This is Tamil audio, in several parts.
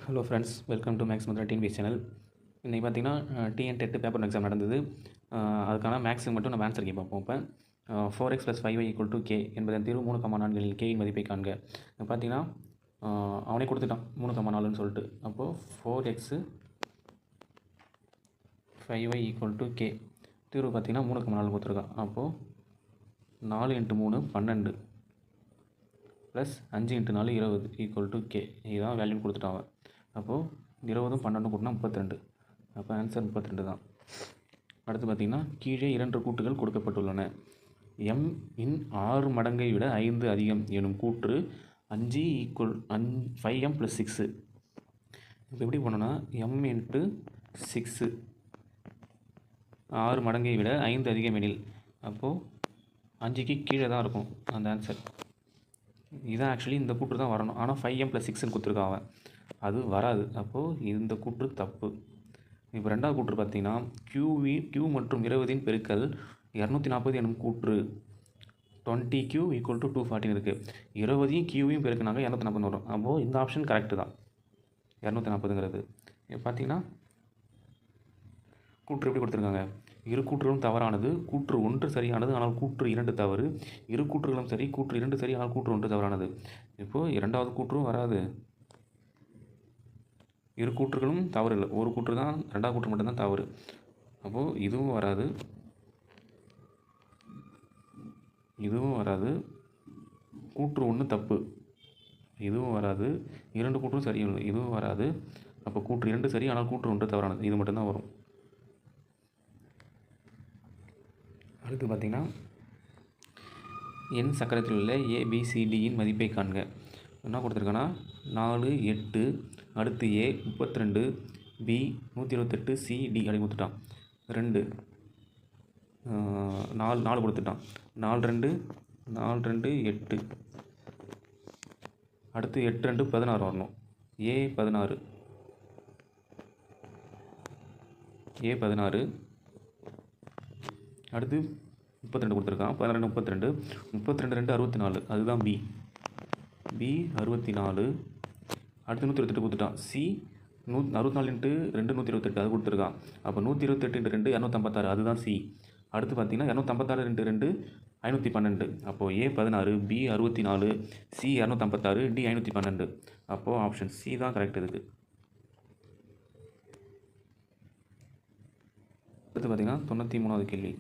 Hello friends, welcome to max Madhura TNPS channel. இன்றைக்கி பார்த்தீங்கன்னா டிஎன் டெட் பேப்பர் எக்ஸாம் நடந்தது. அதுக்கான மேக்ஸுக்கு மட்டும் நம்ம ஆன்சர் கே பார்ப்போம். இப்போ 4x + 5y = k என்பதன் தீர்வு 3,4 கேயின் மதிப்பை காண்க. பார்த்தீங்கன்னா அவனே கொடுத்துட்டான் 3,4ன்னு சொல்லிட்டு. அப்போது 4x 5y = k தீர்வு பார்த்தீங்கன்னா 3,4 கொடுத்துருக்கான். அப்போது 4 × 3 12 ப்ளஸ் 5 × 4 20 = k. இதுதான் வேல்யூ கொடுத்துட்டான். அப்போது 20 12 கூட்டினா 32. அப்போ ஆன்சர் 32 தான். அடுத்து பார்த்திங்கன்னா கீழே 2 கூட்டுகள் கொடுக்கப்பட்டுள்ளன. m இன் 6 மடங்கை விட 5 அதிகம் எனும் கூற்று 5 = 5m + 6. இப்போ எப்படி பண்ணோன்னா m × 6 6 மடங்கை விட 5 அதிகம் எனில், அப்போது 5க்கு கீழே தான் இருக்கும் அந்த ஆன்சர். இதுதான் ஆக்சுவலி இந்த கூற்று தான் வரணும். ஆனால் 5m + 6ன்னு கொடுத்துருக்கான் அவன், அது வராது. அப்போது இந்த கூற்று தப்பு. இப்போ ரெண்டாவது கூற்று பார்த்திங்கன்னா q மற்றும் 20 பெருக்கல் 240 எனும் கூற்று 20q = 240 இருக்குது. 20யும் q பெருக்கினாங்க 240 வரும். அப்போது இந்த ஆப்ஷன் கரெக்டு தான், 240ங்கிறது. இப்போ பார்த்திங்கன்னா கூற்று எப்படி கொடுத்துருக்காங்க, இரு கூற்றுகளும் தவறானது, கூற்று 1 சரியானது ஆனால் கூற்று 2 தவறு, இரு கூற்றுகளும் சரி, கூற்று 2 சரி ஆனால் கூற்று 1 தவறானது. இப்போது இரண்டாவது கூற்றும் வராது, இரு கூற்றுகளும் தவறு இல்லை, ஒரு கூற்று தான், ரெண்டாவது கூற்று மட்டும்தான் தவறு. அப்போது இதுவும் வராது, இதுவும் வராது, கூற்று 1 தப்பு, இதுவும் வராது, இரண்டு கூற்றும் சரியில்லை, இதுவும் வராது. அப்போ கூற்று 2 சரி ஆனால் கூற்று 1 தவறானது, இது மட்டும்தான் வரும். அடுத்து பார்த்திங்கன்னா எண் சக்கரத்தில் உள்ள ABCDயின் மதிப்பை காண்க. என்ன கொடுத்துருக்கேன்னா 4 8, அடுத்து A 32, B 128, C D அப்படி கொடுத்துட்டான். 2 4 கொடுத்துட்டான். 4 2 8, அடுத்து 8 2 16 வரணும். A 16, அடுத்து 32 கொடுத்துருக்கான். 12 32, 32 2 64, அதுதான் B 64. அடுத்து 128 கொடுத்துட்டான். C 64 × 2 128, அது கொடுத்துருக்கான். அப்போ 128 × 2 256, அதுதான் C. அடுத்து பார்த்திங்கன்னா 256 × 2 512. அப்போது A 16, B 64, C 256, D 512. அப்போது ஆப்ஷன் C தான் கரெக்ட் இதுக்கு. அடுத்து பார்த்திங்கன்னா 93வது கேள்வி.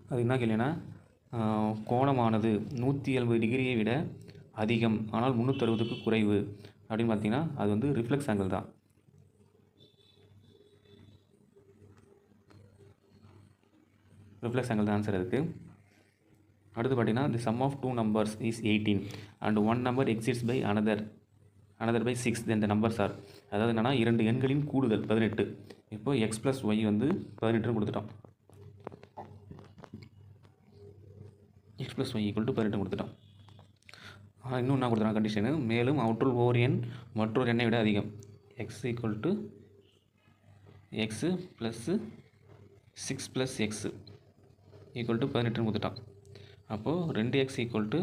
அது என்ன கேள்வினா, கோணமானது 180 டிகிரியை விட அதிகம் ஆனால் 360க்கு குறைவு அப்படின்னு பார்த்தீங்கன்னா அது வந்து ரிஃப்ளெக்ஸ் ஆங்கிள் தான். ரிஃப்ளெக்ஸ் ஆங்கிள் தான் ஆன்சர் இருக்குது. அடுத்து பார்த்தீங்கன்னா the sum of 2 numbers is 18 and one number exceeds by another by 6, then the numbers are. அதாவது என்னென்னா 2 எண்களின் கூடுதல் 18. இப்போ x + y வந்து 18 கொடுத்துட்டோம். x + y = 18 கொடுத்துட்டோம். இன்னும் என்ன கொடுத்துருக்காங்க கண்டிஷனு, மேலும் அவற்றுள் ஓர் எண் மற்றொரு எண்ணை விட அதிகம். x = x + 6 + x = 18 கொடுத்துட்டான். அப்போது 2x = 18,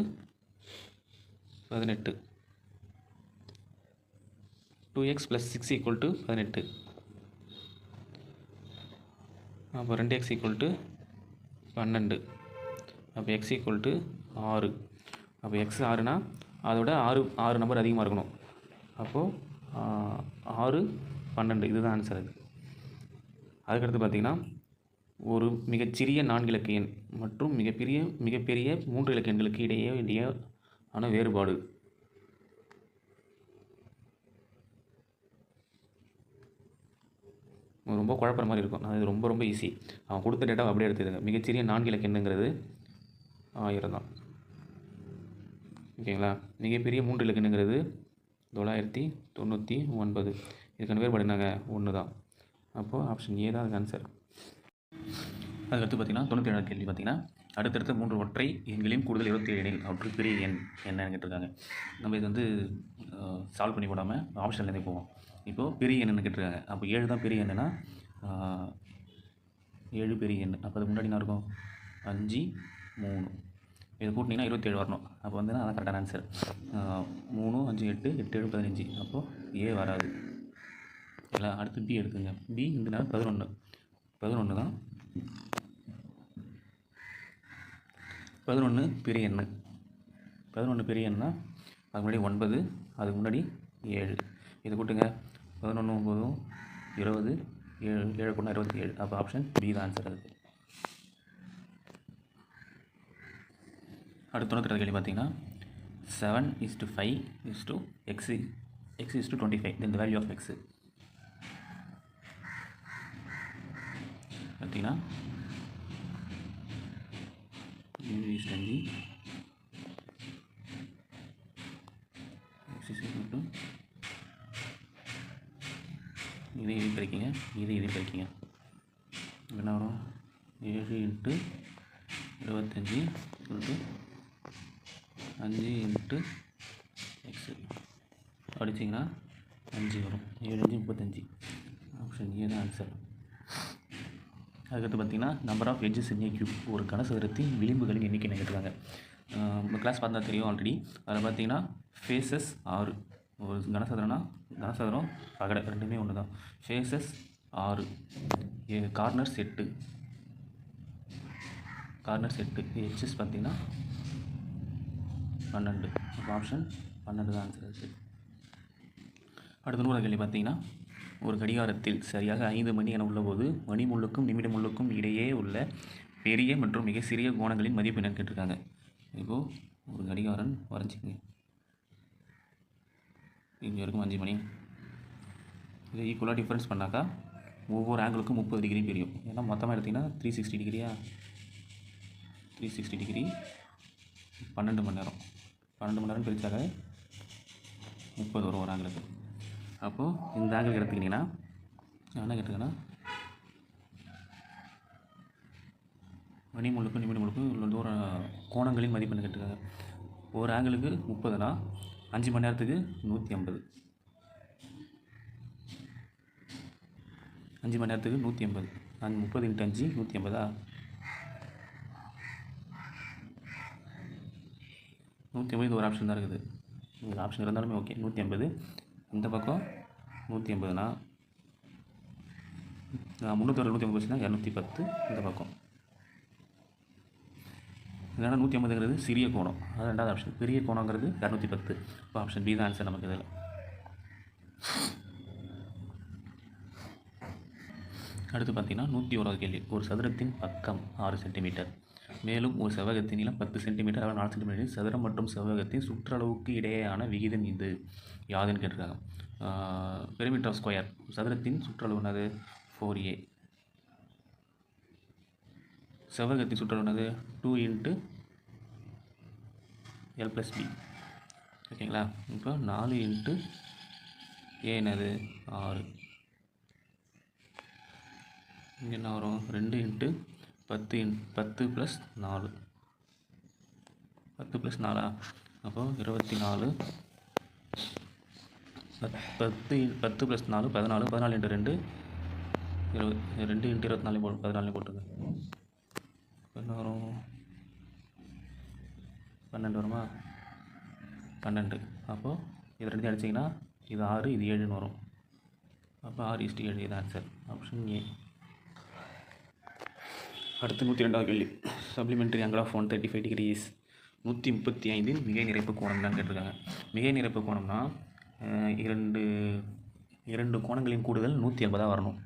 2x + 6 = 18. அப்போ 2x = 12. அப்போ x = 6. அப்போ x 6னா அதோட 6 நம்பர் அதிகமாக இருக்கணும். அப்போது 6 12, இதுதான் ஆன்சர். அதுக்கடுத்து பார்த்திங்கன்னா ஒரு மிகச்சிறிய 4 இலக்க எண் மற்றும் மிகப்பெரிய 3 இலக்க எண்களுக்கு இடையேயான வேறுபாடு. ரொம்ப குழப்பற மாதிரி இருக்கும். அது ரொம்ப ஈஸி. அவன் கொடுத்த டேட்டாவை அப்படியே எடுத்துடுங்க. மிகச்சிறிய 4 இலக்க எண்ணுங்கிறது 1000 தான், ஓகேங்களா. மிகப்பெரிய 3 இலக்க எண்ணுங்கிறது 999. இதுக்கான வேறுபாடு என்னங்க, 1 தான். அப்போது ஆப்ஷன் ஏ தான் அதுக்கு ஆன்சர். அதுக்கடுத்து பார்த்திங்கன்னா 97வது கேள்வி. பார்த்திங்கன்னா அடுத்தடுத்த 3 ஒற்றை எண்களின் கூடுதல் 27 எனில் அவற்றுக்கு பெரிய எண் என்னன்னு கேட்டிருக்காங்க. நம்ம இது வந்து சால்வ் பண்ணி போடாமல் ஆப்ஷன்லேருந்தே போவோம். இப்போது பெரிய எண்ணுன்னு கேட்டிருக்காங்க. அப்போ 7 தான் பெரிய எண்ணுன்னா 7 பெரிய எண். அப்போ அதுக்கு முன்னாடி என்ன இருக்கும், 5 3. இது கூட்டினீங்கன்னா 27 வரணும். அப்போ வந்து அதான் கரெக்டான ஆன்சர். 3 5 8 8 7 15. அப்போது ஏ வராது. இல்லை, அடுத்து பி எடுக்குங்க. பி இந்த நேரம் 11 தான். 11 பெரிய எண். 11 பெரிய எண்ணா, அதுக்கு முன்னாடி 9, அதுக்கு முன்னாடி 7. இது கூட்டுங்க. 11 9 20, 7 7 கூட்டினா 27. அப்போ ஆப்ஷன் பி தான் ஆன்சர் அதுக்கு. அடுத்த 93 கேள்வி பார்த்தீங்கன்னா 7:5:x is to 25. then the value of x பார்த்தீங்கன்னா 7 is 5 x is equal to இது கிடைக்குங்க. இது கிடைக்குங்க. என்ன வரும்? 7 × 25 = 5 × x அடிச்சிங்கன்னா 5 வரும். 7 5 35. ஆப்ஷன் ஏ தான் ஆன்சர். அதுக்கடுத்து பார்த்தீங்கன்னா number of edges in a cube. ஒரு கனசதுரத்தின் விளிம்புகளின் எண்ணிக்கை கேட்டிருக்காங்க. நம்ம கிளாஸ் பார்த்தா தெரியும் ஆல்ரெடி. அதில் பார்த்தீங்கன்னா ஃபேஸஸ் 6. ஒரு கனசதுரம் பகடை ரெண்டுமே ஒன்று தான். Faces 6, corners 8. எட்ஜஸ் பார்த்தீங்கன்னா 12. அப்போ ஆப்ஷன் 12 தான் ஆன்சர் இருக்குது. அடுத்த 100 கேள்வி பார்த்தீங்கன்னா ஒரு கடிகாரத்தில் சரியாக 5 மணி என உள்ளபோது மணி முள்ளுக்கும் நிமிட முள்ளுக்கும் இடையே உள்ள பெரிய மற்றும் மிக சிறிய கோணங்களின் மதிப்பு என்னன்னு கேட்டிருக்காங்க. இப்போது ஒரு கடிகாரம் வரைஞ்சிங்க. இங்கே இருக்கும் 5 மணி. இதை ஈக்குவலாக டிஃப்ரென்ஸ் பண்ணாக்கா ஒவ்வொரு ஆங்கிளுக்கும் 30 டிகிரி பிரியும். ஏன்னா மொத்தமாக எடுத்திங்கன்னா 360 டிகிரியா. 360 டிகிரி 12 மணி நேரம். 12 மணி நேரம் பிரித்தாக்க 30 வரும் ஒரு ஆங்கிளுக்கு. அப்போது இந்த ஆங்கிள் எடுத்துக்கிட்டிங்கன்னா என்ன கேட்டிருக்கேன்னா மணி முழுக்கும் நிமிட முழுக்கும் உள்ள தூர கோணங்களின் மதிப்பெண்ணு கேட்டிருக்காங்க. ஒரு ஆங்கிளுக்கு 30னா 5 மணி நேரத்துக்கு 150. 5 மணி நேரத்துக்கு 150. 30 × 5 150. 150 இது ஒரு ஆப்ஷன் தான் இருக்குது. ஒரு ஆப்ஷன் இருந்தாலுமே ஓகே. 150 இந்த பக்கம் 150னா 360 150 வச்சுன்னா 210 இந்த பக்கம். இல்லைனா 150ங்கிறது சிறிய கோணம், அது ரெண்டாவது ஆப்ஷன். பெரிய கோணங்கிறது 210. இப்போ ஆப்ஷன் பி தான் ஆன்சர் நமக்கு இதில். அடுத்து பார்த்தீங்கன்னா 101 கேள்வி. ஒரு சதுரத்தின் பக்கம் 6 சென்டிமீட்டர், மேலும் ஒரு செவ்வகத்தின் நீளம் 10 சென்டிமீட்டர், அதாவது 4 சென்டிமீட்டர். சதுரம் மற்றும் செவ்வகத்தின் சுற்றளவுக்கு இடையேயான விகிதம் இது யாதுன்னு கேட்டிருக்காங்க. Perimeter of square. சதுரத்தின் சுற்றளவு என்னது? 4a. செவ்வகத்தின் சுற்றளவு என்னது? 2 × l + b. ஓகேங்களா? இப்போ 4 × a என்னது? 6. இங்கே என்ன வரும்? 2 × 10 + 4. 10 + 4. அப்போது 24. 10 + 4 14. 14 × 2 20. 2 × 24 14 போட்டுருங்க. என்ன வரும்? 12 வருமா? 12. அப்போது இது ரெண்டு அடிச்சிங்கன்னா இது 6 இது 7ன்னு வரும். அப்போ 6:7 இது ஆன்சர். Option A. அடுத்து 102வது கேள்வி. Supplementary angle of 135 decrease. 135 மிகை நிறைப்பு கோணம் தான் கேட்டிருக்காங்க. மிகை நிறைப்பு கோணம்னா இரண்டு கோணங்களின் கூடுதல் 180 வரணும்.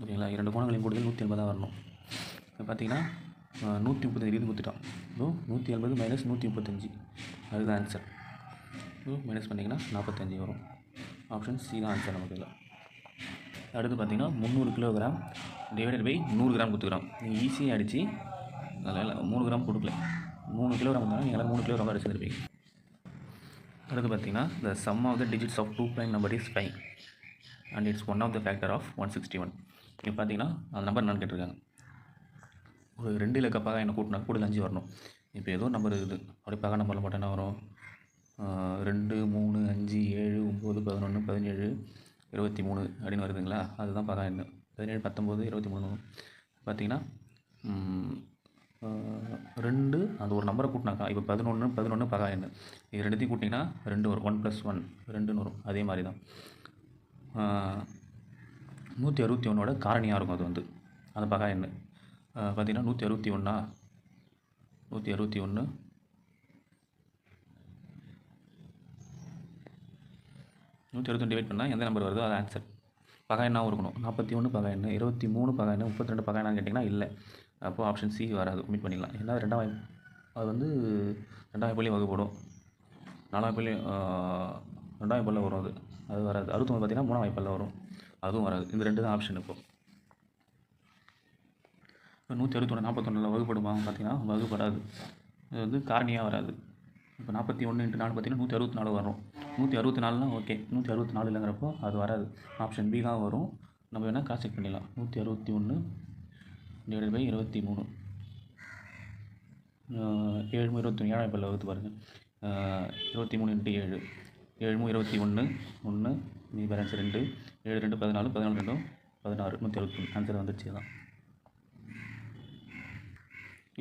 ஓகேங்களா? 2 கோணங்களின் கூடுதல் 180 வரணும். இப்போ பார்த்தீங்கன்னா 135 டிகிரி கொடுத்துட்டோம். இப்போ 180 - 135 அதுதான் ஆன்சர். இப்போ மைனஸ் பண்ணிங்கன்னா 45 வரும். ஆப்ஷன் சி தான் ஆன்சர் நமக்கு இல்லை. அடுத்து பார்த்தீங்கன்னா 300 கிலோகிராம் டிவைடட் பை 100 கிராம் கொடுத்துக்கிறோம். நீங்கள் ஈஸியாக அடித்து அதில் 3 கிராம் கொடுக்கல. 3 கிலோகிராம் இருந்தாலும் நீங்கள் 3 கிலோகிராம் அடிச்சுருப்பீங்க. அடுத்து பார்த்தீங்கன்னா the sum of the digits of 2 prime number is 5 and it's one of the factor of 161. இப்போ பார்த்தீங்கன்னா அந்த நம்பர் என்னன்னு கேட்டிருக்காங்க. ஒரு 2 இலக்க பகா என்ன கூட்டினா கூடுதல் 5 வரணும். இப்போ ஏதோ நம்பர் இருக்குது, அப்படி பகா நம்பரில் போட்டால் என்ன வரும்? 2 3 5 7 9 11 17 23 அப்படின்னு வருதுங்களா? அதுதான் பகா எண். 17 19 23 பார்த்தீங்கன்னா 2 அது ஒரு நம்பரை கூட்டினாக்கா இப்போ 11 பகா எண். இது ரெண்டுத்தையும் கூட்டிங்கன்னா 2 வரும். 1 + 1 2ன்னு வரும். அதே மாதிரி தான் 161ஓட காரணியாக இருக்கும். அது வந்து அந்த பகா எண் பார்த்தீங்கன்னா 161 161 டிவைட் பண்ணால் எந்த நம்பர் வருதோ அது ஆன்சர். பகா எண்ணாகவும் இருக்கணும். 41 பகா எண், 23 பகா எண், 32 பகா எண்ணான்னு கேட்டிங்கன்னா இல்லை. அப்போது ஆப்ஷன் சி வராது, ஒமிட் பண்ணிடலாம். ஏன்னா ரெண்டாம் வாய்ப்பு அது வந்து ரெண்டாம் வாய்ப்புலேயும் வகுப்படும், நாலாம் வாய்ப்புலேயும் ரெண்டாம் வாய்ப்பில் வரும். அது வராது. 69 பார்த்தீங்கன்னா மூணாம் வாய்ப்பில் வரும், அதுவும் வராது. இந்த ரெண்டு தான் ஆப்ஷன். இப்போ 161 41 வகுப்படுமா பார்த்தீங்கன்னா வகுப்படாது. இது வந்து காரணியாக வராது. இப்போ 41 × 4 பார்த்தீங்கன்னா 164 வரும். 164னா ஓகே, 164 இல்லைங்கிறப்போ அது வராது. ஆப்ஷன் பி தான் வரும். நம்ம வேணால் கிராஸ் செக் பண்ணிடலாம். 161 / 23 7 23 7ஆம் வாய்ப்பில் வகுத்து பாருங்கள். 23 × 7 7 21 1 மீதி பேலன்ஸ் 2 7 2 14 14 2 16 161 ஆன்சர் வந்துடுச்சு தான்.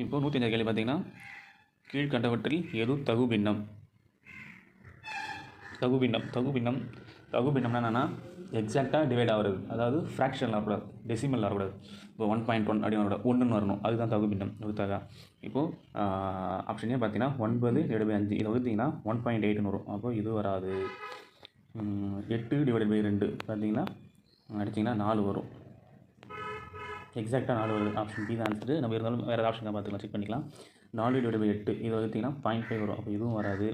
இப்போ 105 கேள்வி பார்த்தீங்கன்னா கீழ்கண்டவற்றில் எது தகுபின்னம்? தகுபின்னம்னா என்னென்னா எக்ஸாக்டாக டிவைட் ஆகிறது, அதாவது ஃப்ராக்ஷனில் வரக்கூடாது, டெசிமலில் வரக்கூடாது. இப்போ 1.1 அப்படின்னு வரக்கூடாது, 1ன்னு வரணும். அதுதான் தகுபின்னம். வகுத்தாக்கா இப்போது ஆப்ஷனே பார்த்தீங்கன்னா 9/5 இதை வகுத்திங்கன்னா 1.8ன்னு வரும். அப்போது இது வராது. 8/2 பார்த்தீங்கன்னா அடிச்சிங்கன்னா 4 வரும். எக்ஸாக்டாக 4 வருது. ஆப்ஷன் பி தான் ஆன்சரு. நம்ம இருந்தாலும் வேறு ஆப்ஷன் தான் பார்த்துக்கலாம், செக் பண்ணிக்கலாம். 4/8 இது வகுத்திங்கன்னா 0.5 வரும். அப்போ இதுவும் வராது.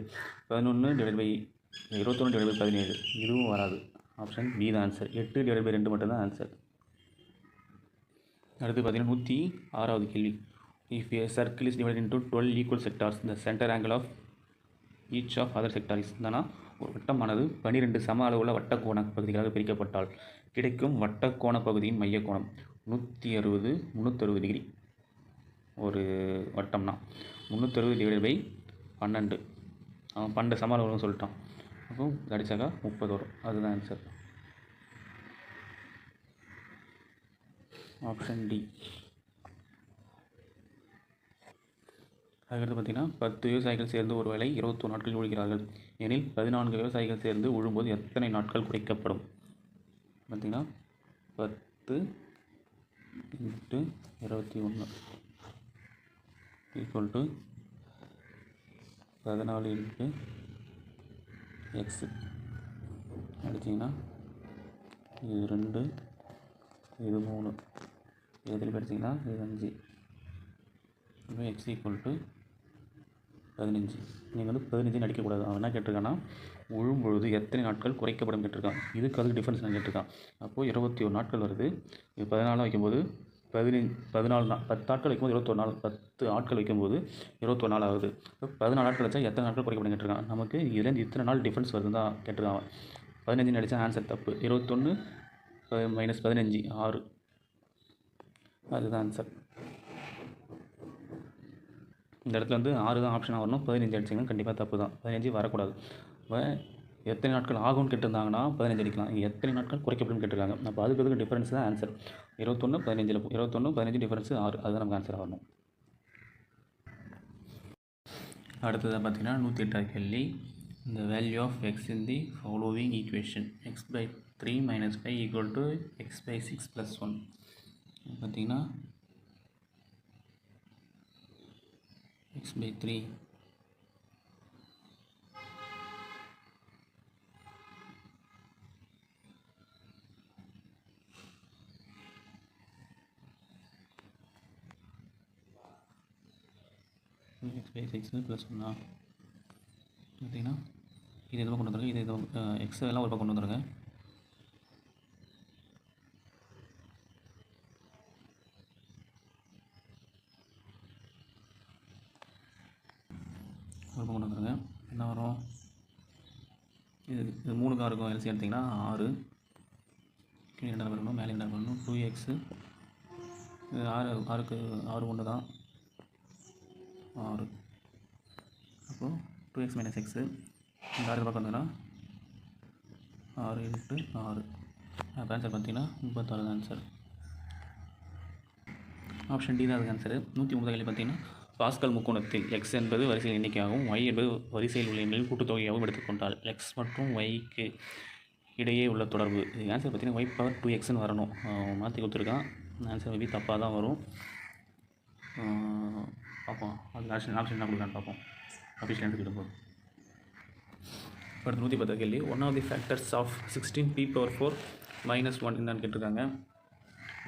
11/21/17 இதுவும் வராது. ஆப்ஷன் பி தான் ஆன்சர். 8/2 மட்டும்தான் ஆன்சர். அடுத்து பார்த்தீங்கன்னா 106வது கேள்வி. If a circle is divided into 12 equal sectors, the center angle of each of other sector is ஒரு வட்டமானது 12 சம அளவுள்ள வட்டக்கோண பகுதிகளாக பிரிக்கப்பட்டால் கிடைக்கும் வட்டக்கோண பகுதியின் மையக்கோணம் 160 360 டிகிரி. ஒரு வட்டம்னா 360/12 அவன் 12 சம அளவுன்னு சொல்லிட்டான். அப்போ அடித்தாக்கா 30 வரும். அதுதான் ஆன்சர். Option D. அதுக்கடுத்து பார்த்திங்கன்னா 10 விவசாயிகள் சேர்ந்து ஒரு வேளை 21 நாட்கள் உழுகிறார்கள் எனில் 14 விவசாயிகள் சேர்ந்து உழும்போது எத்தனை நாட்கள் குறைக்கப்படும்? பார்த்திங்கன்னா 10 × 21 = 14 × x அடிச்சிங்கன்னா இது 2 இது 3 இதில் படிச்சிங்கன்னா இது 5 இப்போ x = 15. நீங்கள் வந்து 15 அடிக்கக்கூடாது. அவன் என்ன கேட்டிருக்கான்னா உழும்பொழுது எத்தனை நாட்கள் குறைக்கப்படும் கேட்டிருக்கான். இதுக்கு அதுக்கு டிஃப்ரென்ஸ் நான் கேட்டிருக்கான். அப்போது 21 நாட்கள் வருது. இது 14 வைக்கும்போது 14 நாள், 10 ஆட்கள் வைக்கும்போது 21 நாள், 10 ஆட்கள் வைக்கும்போது 21 நாள் ஆகுது. இப்போ 14 நாட்கள் வச்சா எத்தனை நாட்கள் குறைக்கப்படும் கேட்டிருக்கான். நமக்கு இதுலேருந்து இத்தனை நாள் டிஃப்ரென்ஸ் வருதுன்னு தான் கேட்டிருக்கான். 15 அடித்தா ஆன்சர் தப்பு. 21 - 15 6, அதுதான் ஆன்சர். இந்த இடத்துல வந்து 6 தான் ஆப்ஷனாக வரணும். 15 அடிச்சிங்கன்னா கண்டிப்பாக தப்பு தான். 15 வரக்கூடாது. இப்போ எத்தனை நாட்கள் ஆகும்னு கேட்டிருந்தாங்கன்னா 15 அடிக்கலாம். இங்கே எத்தனை நாட்கள் குறைக்கப்படும் கேட்டிருக்காங்க. அப்போ அதுக்கு டிஃபரன்ஸ் தான் ஆன்சர். 21 15 டிஃபரன்ஸ் 6, அதுதான் நமக்கு ஆன்சர் ஆகணும். அடுத்ததாக பார்த்தீங்கன்னா 108வது கேள்வி. The value of x in the following equation x/3 - 5 = x/6 + 1. பார்த்தீங்கன்னா x/3 x/6 + 1 பார்த்தீங்கன்னா இது எதுவும் கொண்டு வந்துருங்க. இது எக்ஸ் எல்லாம் ஒரு பக்கம் கொண்டு வந்துருங்க. ஒரு பக்கம் கொண்டு வந்துருங்க. என்ன வரும்? இது 3 இருக்கும். எல்சி எடுத்திங்கன்னா 6. கீழே 2 வரணும், மேலே 2 வரணும். 2x இது 6க்கு 6 1 தான் 6. அப்போது 2x - x இந்த 6 பக்கம் வந்ததுன்னா 6 × 6. அப்போ ஆன்சர் பார்த்தீங்கன்னா 36 ஆன்சர். ஆப்ஷன் டி தான் அதுக்கு ஆன்சரு. 109 கேள்வி பார்த்தீங்கன்னா, பாஸ்கல் முக்கோணத்தில் எக்ஸ் என்பது வரிசையில் எண்ணிக்கையாகவும் ஒய் என்பது வரிசையில் உள்ள எண்களின் கூட்டுத்தொகையாகவும் எடுத்துக்கொண்டால் எக்ஸ் மற்றும் ஒய்க்கு இடையே உள்ள தொடர்பு. இது ஆன்சர் பார்த்தீங்கன்னா ஒய் பவர் 2xன்னு வரணும். மாற்றி கொடுத்துருக்கான். ஆன்சர் மேபி தப்பாக தான் வரும். பார்ப்போம் அது ஆப்ஷன் என்ன கொடுக்குறான்னு பார்ப்போம். அஃபிஷியல் எடுத்துக்கிட்டு போகும். அடுத்து 110 கேள்வி. One of the factors of 16p⁴ -1 என்னன்னு கேட்டிருக்காங்க.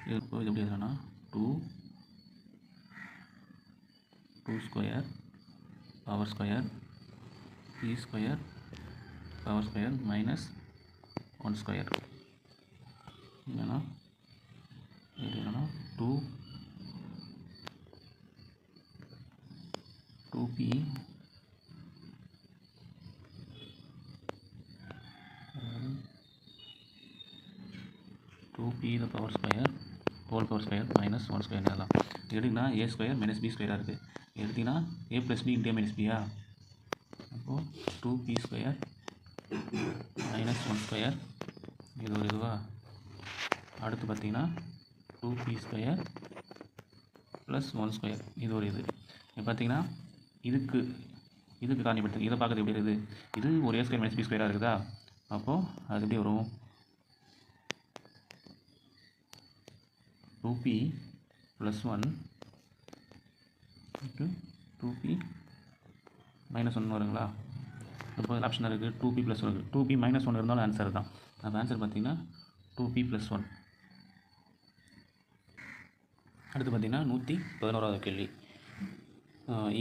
இது எப்படி எழுதுனா 2 square power square p square power square -1 square. என்னன்னா இது என்னன்னா 2p the power square whole power square -1 square எல்லாம் எடுத்திங்கன்னா a ஸ்கொயர் -b ஸ்கொயராக இருக்குது. எடுத்திங்கன்னா a + b × a - b அப்போது 2p ஸ்கொயர் -1 ஸ்கொயர் இது ஒரு இதுவா. அடுத்து பார்த்திங்கன்னா 2p ஸ்கொயர் +1 ஸ்கொயர் இது ஒரு இது. இப்போ பார்த்திங்கன்னா இதுக்கு காரணிப்படுத்து இதை பார்க்குறது எப்படி இருக்குது. இது ஒரு a ஸ்கொயர் -b ஸ்கொயராக இருக்குதா. அப்போது அது எப்படி வரும் 2p +1 2p -1 வருங்களா. இப்போ ஆப்ஷன் இருக்குது 2p +1 இருக்குது. 2p -1 இருந்தாலும் ஆன்சர் தான். அப்போ ஆன்சர் பார்த்திங்கன்னா 2p +1. அடுத்து பார்த்திங்கன்னா 111வது கேள்வி.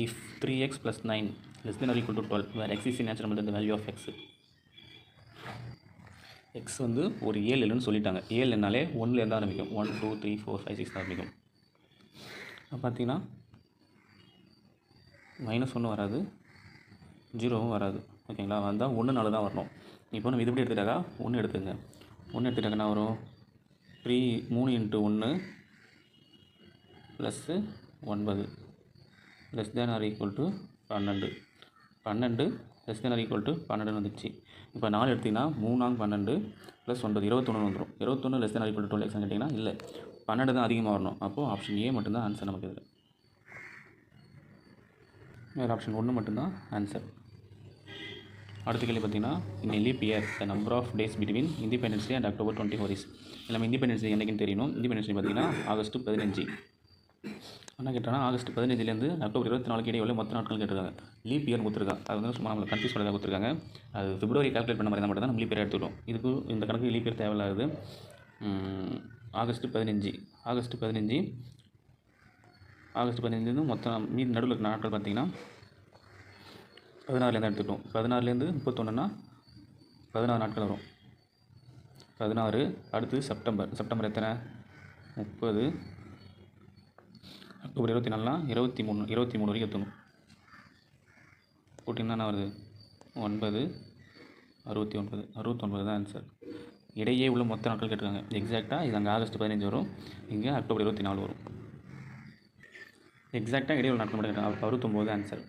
If 3x + 9 less than or equal to 12 where x is the natural number the value of x. X வந்து ஒரு 7 இல்லைன்னு சொல்லிட்டாங்க. 7 என்னாலே 1லேருந்து ஆரம்பிக்கும். 1 2 3 4 5 6 ஆரம்பிக்கும். பார்த்தீங்கன்னா -1 வராது, 0வும் வராது. ஓகேங்களா. வந்தால் 1 தான் வரணும். இப்போ நம்ம இது எப்படி எடுத்துட்டாக்கா 1 எடுத்துங்க. 1 எடுத்துட்டாங்கன்னா வரும் 3 × 1 + 9 less than or equal to 12. 12 less than or equal to 12 வந்துச்சு. இப்போ 4 எடுத்திங்கன்னா 3 12 + 9 21 வந்துடும். 21 less than or equal to 12 எக்ஸ்னு கேட்டிங்கன்னா இல்லை 12 தான் அதிகமாக வரணும். அப்போது ஆப்ஷன் ஏ மட்டும்தான் ஆன்சர் நமக்கு. இதில் வேறு ஆப்ஷன் 1 மட்டும்தான் ஆன்சர். அடுத்த கேள்வி பார்த்தீங்கன்னா in leap year the number of days between independence day and October 24 is. நம்ம இண்டிபெண்டன்ஸ் டே என்றைக்குன்னு தெரியணும். இண்டிபெண்டன்ஸ் டே பார்த்தீங்கன்னா ஆகஸ்ட் 15. என்ன கேட்டாங்கன்னா ஆகஸ்ட் 15லேருந்து அக்டோபர் 24 இடையே மொத்த நாட்கள் கேட்டிருக்காங்க. லீப் இயர் கொடுத்துருக்காங்க. அது வந்து சும்மா நம்மளை கன்ஃபியூஸ் பண்ணதாக கொடுத்துருக்காங்க. அது பிப்ரவரி கால்குலேட் பண்ண மாதிரி தான் மட்டும் தான் நம்ம லீப் இயர் எடுத்துக்கிட்டோம். இதுக்கு இந்த கணக்கு லீப் இயர் தேவையில்லாது. ஆகஸ்ட் 15 மொத்தம் மீதி நடுவில் இருக்கிற நாட்கள் பார்த்திங்கன்னா 16லேருந்து எடுத்துக்கிட்டோம். 16லேருந்து 31ன்னா 16 நாட்கள் வரும். 16 அடுத்து செப்டம்பர் எத்தனை 30 அக்டோபர் 24னா 23 வரைக்கும் எத்தணும். கூட்டிங்கன்னா என்ன வருது 9 69 தான் ஆன்சர். இடையே உள்ள மொத்த நாட்கள் கேட்டிருக்காங்க. எக்ஸாக்டாக இது அங்கே ஆகஸ்ட் 15 வரும், இங்கே அக்டோபர் 24 வரும். எக்ஸாக்டாக இடையே உள்ள நாட்கள் மட்டும் கேட்டாங்க. 69 ஆன்சர்.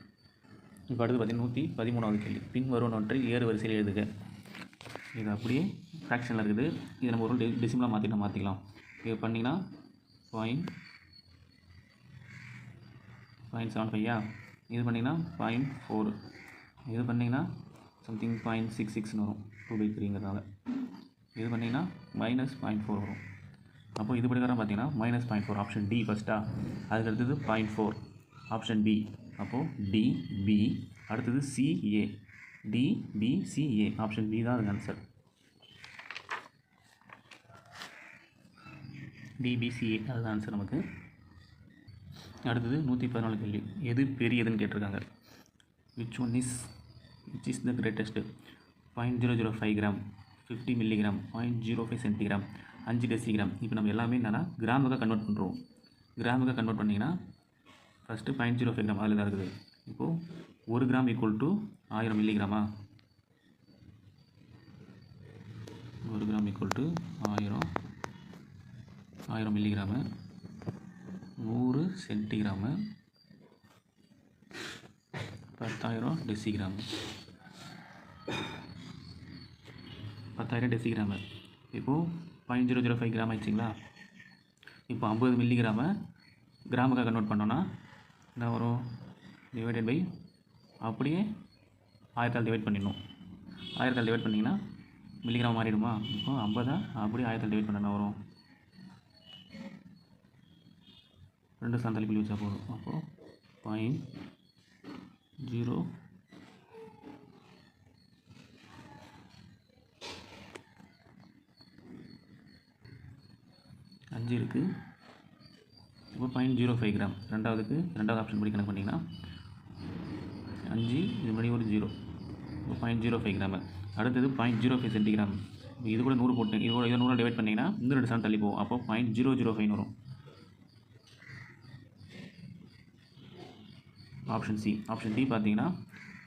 இப்போ அடுத்து பார்த்தீங்கன்னா 113வது கேள்வி. பின் வருவனொன்றை ஏறு வரிசையில் எழுதுக. இது அப்படியே ஃப்ராக்ஷனில் இருக்குது. இது நம்ம ஒரு டெசிமலாக மாற்றிக்கலாம். இது பண்ணிங்கன்னா 0.75 இது பண்ணிங்கன்னா 0.4 இது பண்ணிங்கன்னா சம்திங் 0.66ன்னு வரும். 2/3ங்கிறதால இது பண்ணிங்கன்னா -0.4 வரும். அப்போ இது படிக்கிறதா பார்த்தீங்கன்னா -0.4 ஆப்ஷன் டி ஃபஸ்ட்டா. அதுக்கு அடுத்தது 0.4 ஆப்ஷன் பி. அப்போது டிபி அடுத்தது சிஏ. டிபிசிஏ ஆப்ஷன் பி தான் அதுக்கு ஆன்சர். டிபிசிஏ அதுதான் ஆன்சர் நமக்கு. அடுத்தது 114 கேள்வி. எது பெரியதுன்னு கேட்டிருக்காங்க. Which is the greatest. 0.005 gram, 50 milligram, 0.05 centigram, 5 decigram. இப்போ நம்ம எல்லாமே என்னென்னா கிராமுக்காக கன்வெர்ட் பண்ணுறோம். கிராமுக்காக கன்வெர்ட் பண்ணிங்கன்னா ஃபஸ்ட்டு 0.05 கிராம் அதில் தான் இருக்குது. இப்போது 1 gram equal to 1000 மில்லிகிராமா. 1 gram equal to 1000 milligram. 100 சென்டிகிராமு, 10,000 டெசிகிராமு. 10,000 டெசிகிராமு. இப்போது 0.005 கிராம் ஆயிடுச்சிங்களா. இப்போ 50 மில்லிகிராமை கிராமுக்காக கன்வெர்ட் பண்ணோன்னா என்ன வரும்? டிவைடட் பை அப்படியே 1000ஆல் டிவைட் பண்ணிடணும். 1000ஆல் டிவைட் பண்ணிங்கன்னா மில்லிகிராம் மாறிடுமா? இப்போ 50 அப்படியே 1000ஆல் டிவைட் பண்ண வரும். 2 சார்ந்தளி புள்ளி வச்சா போதும். அப்போது 0.0 5 இருக்குது. இப்போ 0.05 கிராம் ரெண்டாவது ஆப்ஷன் படி கணக்கு பண்ணிங்கன்னா 5 இது மணி ஒரு 0. இப்போ 0.05 கிராமு. அடுத்தது 0.05 சென்டிகிராம். இது கூட 100 போட்டு இது 100 டிவைட் பண்ணிங்கன்னா இன்னும் 2 சார்ந்து தள்ளி போகும். அப்போ 0.005 வரும். Option C. ஆப்ஷன் டி பார்த்தீங்கன்னா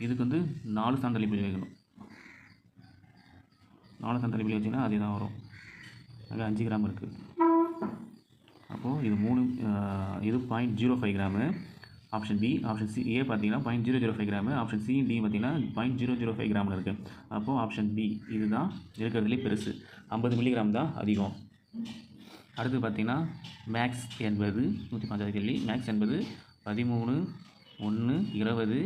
இதுக்கு வந்து 4 சார்ந்தளி புள்ளி வைக்கணும். 4 சார்ந்தளி புள்ளி வச்சிங்கன்னா அதே தான் வரும். அங்கே 5 கிராம் இருக்குது. அப்போது இது 3 இது 0.05 gram. Option B. Option C ஏ பார்த்தீங்கன்னா 0.005 கிராமு. ஆப்ஷன் சி டி பார்த்தீங்கன்னா 0.005 கிராமில் இருக்குது. அப்போது ஆப்ஷன் பி இதுதான் இருக்கிறதுலே பெருசு. 50 மில்லிகிராம் தான் அதிகம். அடுத்து பார்த்தீங்கன்னா மேக்ஸ் என்பது 105வது கேள்வி. மேக்ஸ் என்பது 13, 1, 20,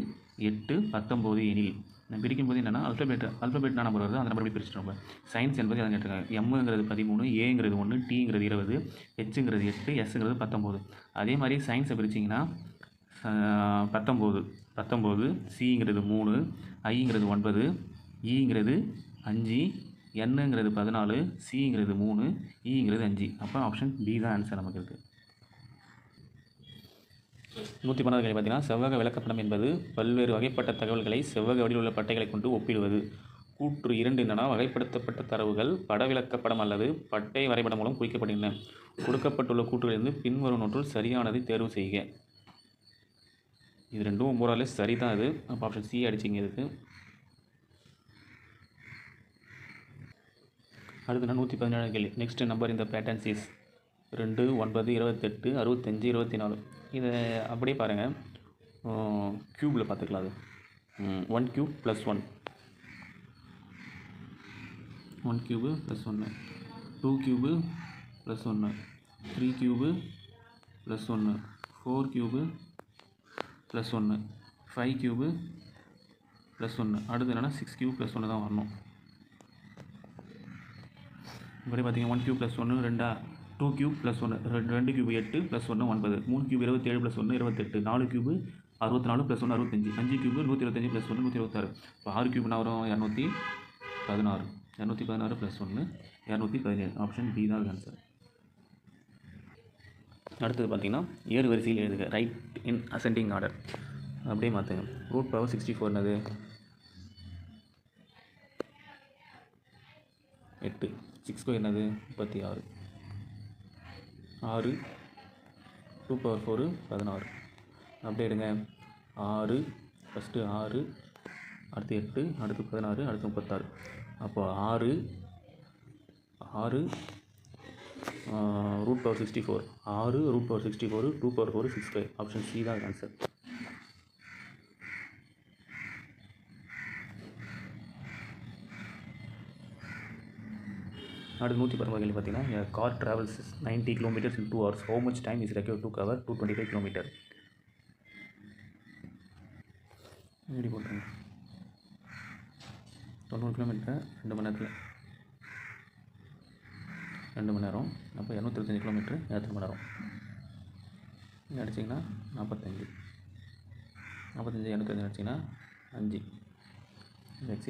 8, 19 எனில் நான் பிரிக்கும்போது என்னென்னா அல்ஃபபெட்னா நம்பர் வருது, அந்த நம்பர் எப்படி பிரிச்சுட்டு நம்ம சயின்ஸ் என்பது அதை கேட்டிருக்காங்க. எம்ங்கிறது 13, ஏங்கிறது 1, டிங்கிறது 20, ஹெச்ங்கிறது 8, எஸ்ங்கிறது 19. அதே மாதிரி சயின்ஸை பிரிச்சிங்கன்னா 19, சிங்கிறது 3, ஐங்கிறது 9, ஈங்கிறது 5, என்னங்கிறது 14, சிங்கிறது 3, ஈங்கிறது 5. அப்போ ஆப்ஷன் பி தான் ஆன்சர் நமக்கு இருக்குது. 112 கேள்வி பார்த்தீங்கன்னா செவ்வக விளக்கப்படம் என்பது பல்வேறு வகைப்பட்ட தகவல்களை செவ்வக வடிவில் உள்ள பட்டைகளை கொண்டு ஒப்பிடுவது. கூற்று 2 என்னன்னா வகைப்படுத்தப்பட்ட தரவுகள் பட விளக்கப்படம் அல்லது பட்டை வரைபடம் மூலம் குறிக்கப்படுகின்றன. கொடுக்கப்பட்டுள்ள கூற்றுகளிலிருந்து பின்வரும் ஒன்றில் சரியானதை தேர்வு செய்க. இது ரெண்டும் மூறாலே சரி தான். இது அப்போ ஆப்ஷன் சி அடிச்சிங்க இதுக்கு. அடுத்து 117 கேள்வி. நெக்ஸ்ட் நம்பர் இந்த பேட்டர்ன்ஸ் இஸ் 2, 9, 28, 65, 24. இதை அப்படியே பாருங்கள், க்யூப்பில் பார்த்துக்கலாம். அது 1 cube + 1, 1 cube + 1, 2 cube + 1, 3 cube + 1, 4 cube + 1, 5 cube + 1. அடுத்து என்னென்னா 6 க்யூப் + 1 தான் வரணும். இப்படி பார்த்தீங்கன்னா 1 cube + 1 2, 2 cube + 1 2 cube 8 + 1 9, 3 cube 27 + 1 28, 4 cube 64 + 1 65, 5 cube 125 + 1 126. இப்போ 6 க்யூப்னா வரும் 216, 216 + 1 217. ஆப்ஷன் பி தான் ஆன்சர். அடுத்தது பார்த்தீங்கன்னா ஏறு வரிசையில் எழுதுக. ரைட் இன் அசெண்டிங் ஆர்டர். அப்படியே மாற்றுங்க. √64 என்னது 8, 6² என்னது 36, 6 2⁴ 16. அப்படியே எடுங்க. 6 ஃபஸ்ட்டு 6, அடுத்து 8, அடுத்து 16, அடுத்து 36. அப்போ 6 √64, 6 √64, 2⁴ 6². ஆப்ஷன் சி தான் ஆன்சர். அடுத்து 119 கேள்வி பார்த்தீங்கன்னா car travels 90 km in 2 hours. How much time is required to cover 225 km? எப்படி போட்டுருங்க 90 km 2 மணி நேரத்தில் 2 மணி நேரம். அப்போ 225 km 2 மணி நேரம். அடிச்சிங்கன்னா 45, 225 அடிச்சிங்கன்னா 5, x =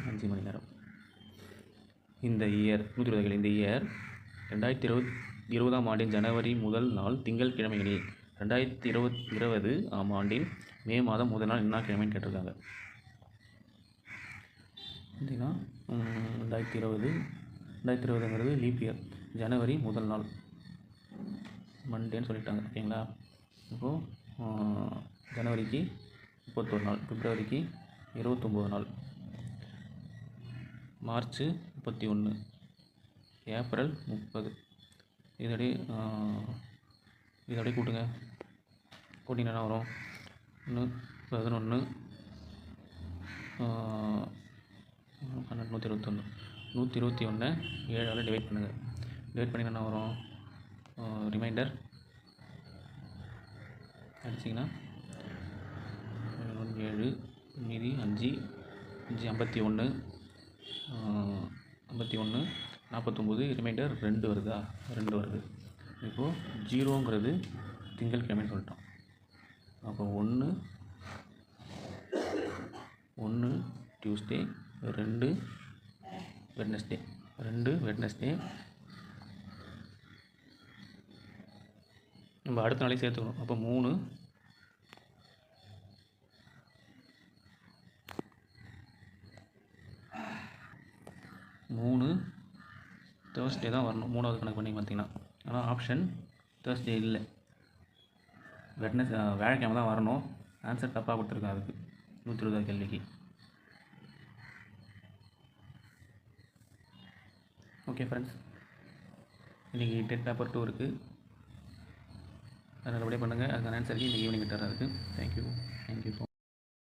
5 மணி நேரம். இந்த இயர் 120 இந்த இயர் 2020 ஆண்டின் ஜனவரி முதல் நாள் திங்கட்கிழமைகளில் 2020 ஆண்டின் மே மாதம் முதல் நாள் என்ன கிழமைன்னு கேட்டிருக்காங்க. பார்த்தீங்கன்னா 2020ங்கிறது லீப் இயர். ஜனவரி முதல் நாள் மண்டேன்னு சொல்லிட்டாங்க. ஓகேங்களா? இப்போது ஜனவரிக்கு 31 நாள், பிப்ரவரிக்கு 29 நாள், மார்ச் 31, ஏப்ரல் 30. இதோடய கூட்டுங்க. கூட்டிங்கன்னா வரும் 11, 121, 121 7ஆல் டிவைட் பண்ணுங்கள். டிவைட் பண்ணிங்கன்னா வரும் ரிமைண்டர் அடிச்சிங்கன்னா 7 மீதி 5 51 51 49 ரிமைண்டர் 2 வருதா 2 வருது. இப்போது 0ங்கிறது திங்கட்கிழமைன்னு சொல்லிட்டோம். அப்போ 1 டியூஸ்டே 2 வெட்னஸ்டே 2 வெட்னஸ்டே. நம்ம அடுத்த நாளைக்கு சேர்த்துக்கணும். அப்போ 3 தேர்ஸ்டே தான் வரணும். 3வது கணக்கு பண்ணி பார்த்தீங்கன்னா, ஆனால் ஆப்ஷன் தேர்ஸ்டே இல்லை, வியாழக்கிழமை தான் வரணும். ஆன்சர் தப்பாக கொடுத்துருக்கேன் அதுக்கு 120 கேள்விக்கு. ஓகே ஃப்ரெண்ட்ஸ், இன்றைக்கி டெட் பேப்பர் 2 இருக்குது. அதை நல்லபடியாக பண்ணுங்கள். அதுக்கான ஆன்சருக்கு இன்றைக்கி ஈவினிங் கிட்ட இருக்குது. தேங்க்யூ.